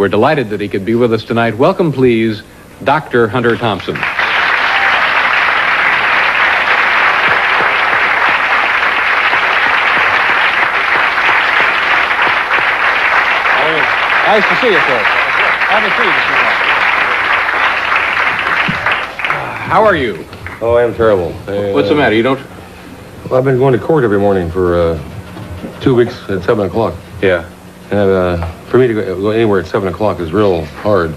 We're delighted that he could be with us tonight. Welcome, please, Dr. Hunter Thompson. Nice to see you, sir. Have a seat. How are you? Oh, I am terrible. What's the matter? You don't... Well, I've been going to court every morning for 2 weeks at 7 o'clock. Yeah. And for me to go anywhere at 7 o'clock is real hard.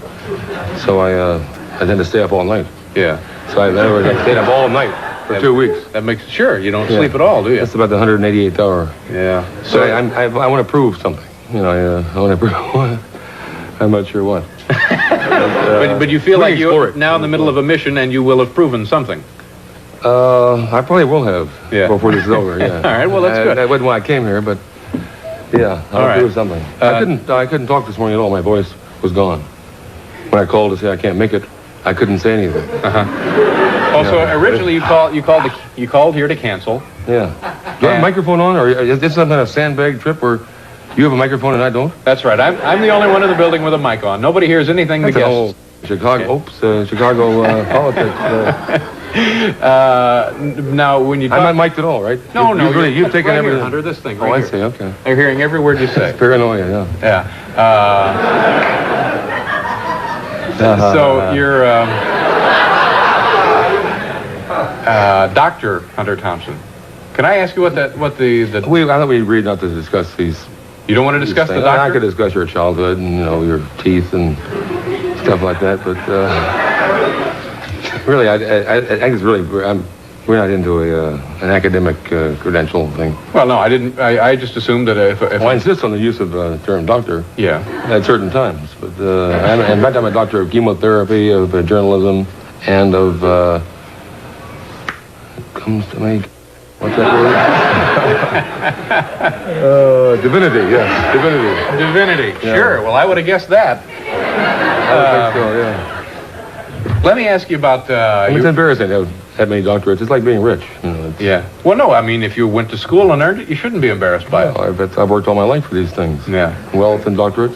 So I tend to stay up all night. Yeah. So in other words, I stayed up all night for 2 weeks. That makes... Sure, you don't sleep at all, do you? That's about the 188th hour. Yeah. So I want to prove something. You know, I want to prove... I'm not sure what. But you feel like you're now in the middle of a mission and you will have proven something. I probably will have before this is over, yeah. All right, well, that's good. That wasn't why I came here, but yeah, I'll do something. I couldn't talk this morning at all. My voice was gone. When I called to say I can't make it, I couldn't say anything. Also, originally you called here to cancel. Yeah. Do I have a microphone on, or is this some kind of sandbag trip where you have a microphone and I don't? That's right. I'm the only one in the building with a mic on. Nobody hears anything the guests. Chicago politics. Now, when you talk... I'm not mic'd at all, right? No, You've taken right everything. Here, Hunter, this thing right Oh, I here. see, okay. They're hearing every word you say. Paranoia, yeah. Yeah. So you're Dr. Hunter Thompson. Can I ask you what the... I thought we agreed not to discuss these. You don't want to discuss the doctor? I could discuss your childhood and, your teeth and stuff like that, but really, I think it's really... We're not into an academic credential thing. Well, no, I didn't. I just assumed that if I insist on the use of the term doctor. Yeah. At certain times, but in fact, I'm a doctor of chemotherapy, of journalism, and of comes to me. What's that word? Divinity. Yes, divinity. Divinity. Yeah. Sure. Well, I would have guessed that. I think so. Yeah. Let me ask you about... it's embarrassing to have many doctorates. It's like being rich. Yeah. Well, no, I mean, if you went to school and earned it, you shouldn't be embarrassed by it. I've worked all my life for these things. Yeah. Wealth and doctorates.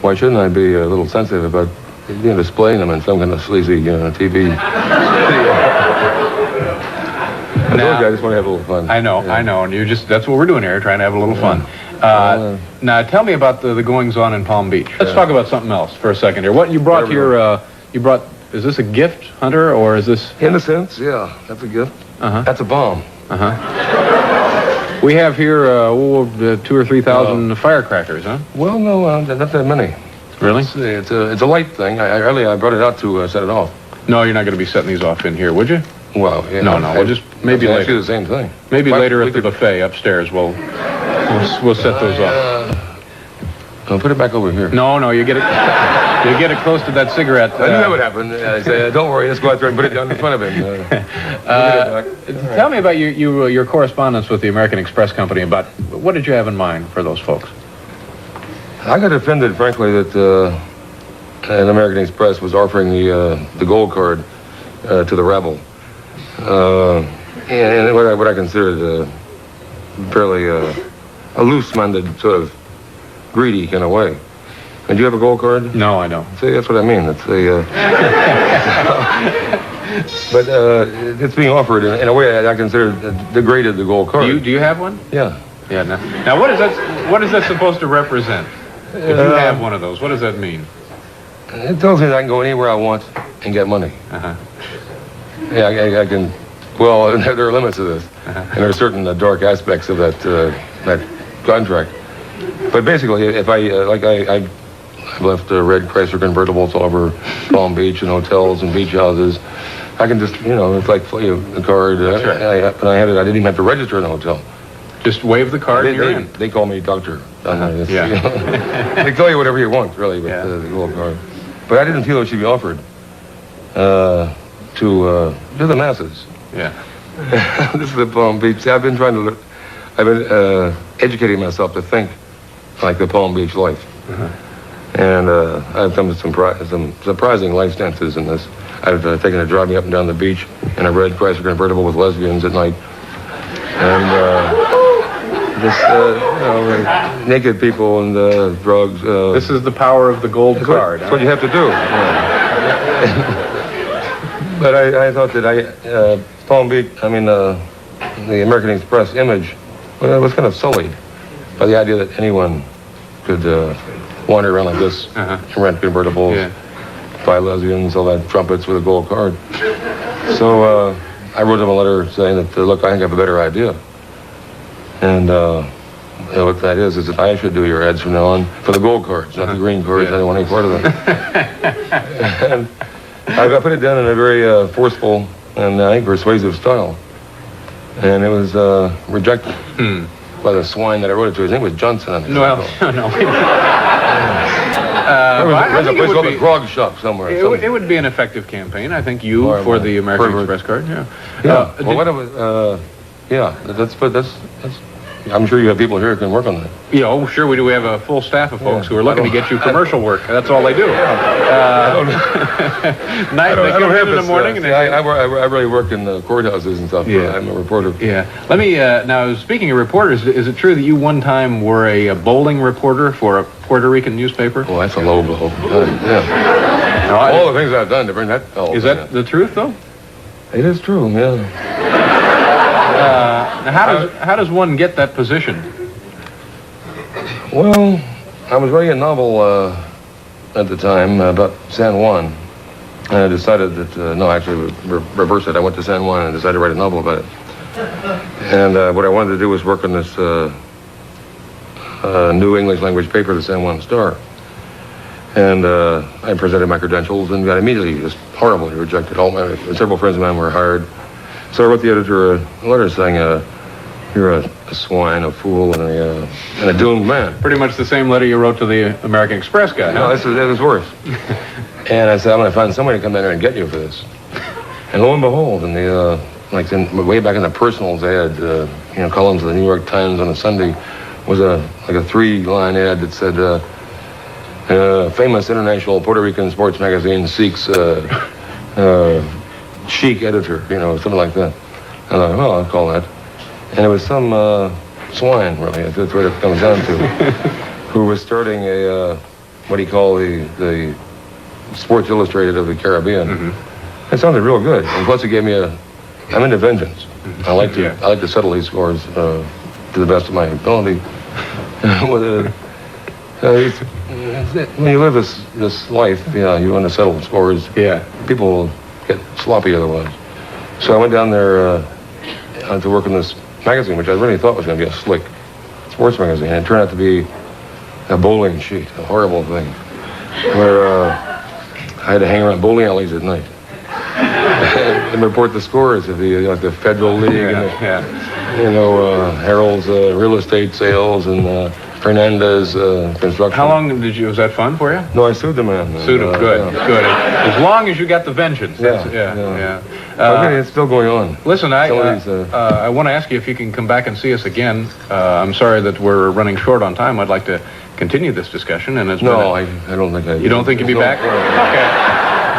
Why shouldn't I be a little sensitive about displaying them in some kind of sleazy TV? I just want to have a little fun. I know, and that's what we're doing here, trying to have a little fun. Now, tell me about the goings-on in Palm Beach. Let's talk about something else for a second here. What you brought here, is this a gift, Hunter, or is this... In a sense, yeah, that's a gift. That's a bomb. We have here 2,000 or 3,000 firecrackers, huh? Well, no, not that many. Really? It's a light thing. I brought it out to set it off. No, you're not going to be setting these off in here, would you? Well, yeah. No, we'll just maybe later. Do the same thing. Maybe later at the buffet upstairs, we'll set those off. I'll put it back over here. No, you get it close to that cigarette. I knew that would happen. I say, don't worry, let's go out there and put it down in front of him. Tell me about your correspondence with the American Express Company. About what did you have in mind for those folks? I got offended, frankly, that an American Express was offering the gold card to the rabble. And what I considered fairly a loose-minded sort of greedy kind of way. And do you have a gold card? No, I don't. See, that's what I mean. It's but it's being offered in a way I consider degraded the gold card. Do you have one? Yeah. Yeah. Now, what is that supposed to represent? If you have one of those, what does that mean? It tells me that I can go anywhere I want and get money. Yeah, I can. Well, there are limits to this, and there are certain dark aspects of that contract. But basically, if I've left red Chrysler convertibles all over Palm Beach and hotels and beach houses. I can just, it's like a card. That's right. I didn't even have to register in the hotel. Just wave the card and you're in. They call me doctor. Yeah. They tell you whatever you want, really, with the gold card. But I didn't feel it should be offered to the masses. Yeah. This is the Palm Beach. See, I've been educating myself to think like the Palm Beach life. And I've come to some surprising life stances in this. I've taken a driving up and down the beach in a red Chrysler convertible with lesbians at night. And this, naked people and drugs. This is the power of the gold card. That's what you have to do. But I thought that Palm Beach, the American Express image was kind of sullied by the idea that anyone could wander around like this and rent convertibles, buy lesbians, all that trumpets with a gold card. So I wrote them a letter saying that, look, I think I have a better idea. And what that is that I should do your ads from now on for the gold cards, not the green cards. I don't want any part of them. And I put it down in a very forceful and I think persuasive style. And it was rejected by the swine that I wrote it to. His name was Johnson. No. There's a place called the Grog Shop somewhere. It would be an effective campaign. I think for the American Express card. That's. I'm sure you have people here who can work on that. Yeah, oh, sure we do. We have a full staff of folks who are looking to get you commercial work. That's all they do. I don't have in the morning. I really work in the courthouses and stuff. Yeah. I'm a reporter. Yeah. Let me, now, speaking of reporters, is it true that you one time were a bowling reporter for a Puerto Rican newspaper? Oh, that's a low blow. Yeah. No, all the things I've done to bring that fellow. Is that the truth, though? It is true, yeah. Now how does one get that position? Well, I was writing a novel at the time about San Juan. And I decided that, reverse it. I went to San Juan and decided to write a novel about it. And what I wanted to do was work on this new English language paper, the San Juan Star. And I presented my credentials and got immediately just horribly rejected. Several friends of mine were hired. So I wrote the editor a letter saying, you're a swine, a fool, and a doomed man. Pretty much the same letter you wrote to the American Express guy, huh? No, it was worse. And I said, I'm going to find somebody to come down there and get you for this. And lo and behold, way back in the personals, they had, columns of the New York Times on a Sunday, was a 3-line ad that said, famous international Puerto Rican sports magazine seeks chic editor, something like that. And I thought, well, I'll call that. And it was some swine, really, that's what it comes down to, who was starting what he called the Sports Illustrated of the Caribbean. Mm-hmm. It sounded real good. And plus, it gave me I'm into vengeance. I like to settle these scores to the best of my ability. When you live this life, you want to settle scores. Yeah. People get sloppy otherwise. So I went down there to work in this magazine, which I really thought was going to be a slick sports magazine. And it turned out to be a bowling sheet, a horrible thing, where I had to hang around bowling alleys at night and report the scores of the Federal League, Harold's real estate sales and Fernandez construction. How long was that fun for you? No, I sued the man. Sued him, good. As long as you got the vengeance. Yeah. Okay, it's still going on. Listen, I want to ask you if you can come back and see us again. I'm sorry that we're running short on time. I'd like to continue this discussion. And I don't think I... You don't think you'll be back? Okay.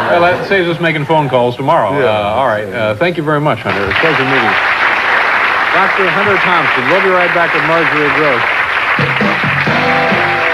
Well, that saves us making phone calls tomorrow. All right. Thank you very much, Hunter. It was a pleasure meeting you. Dr. Hunter Thompson. We'll be right back with Marjorie Gross.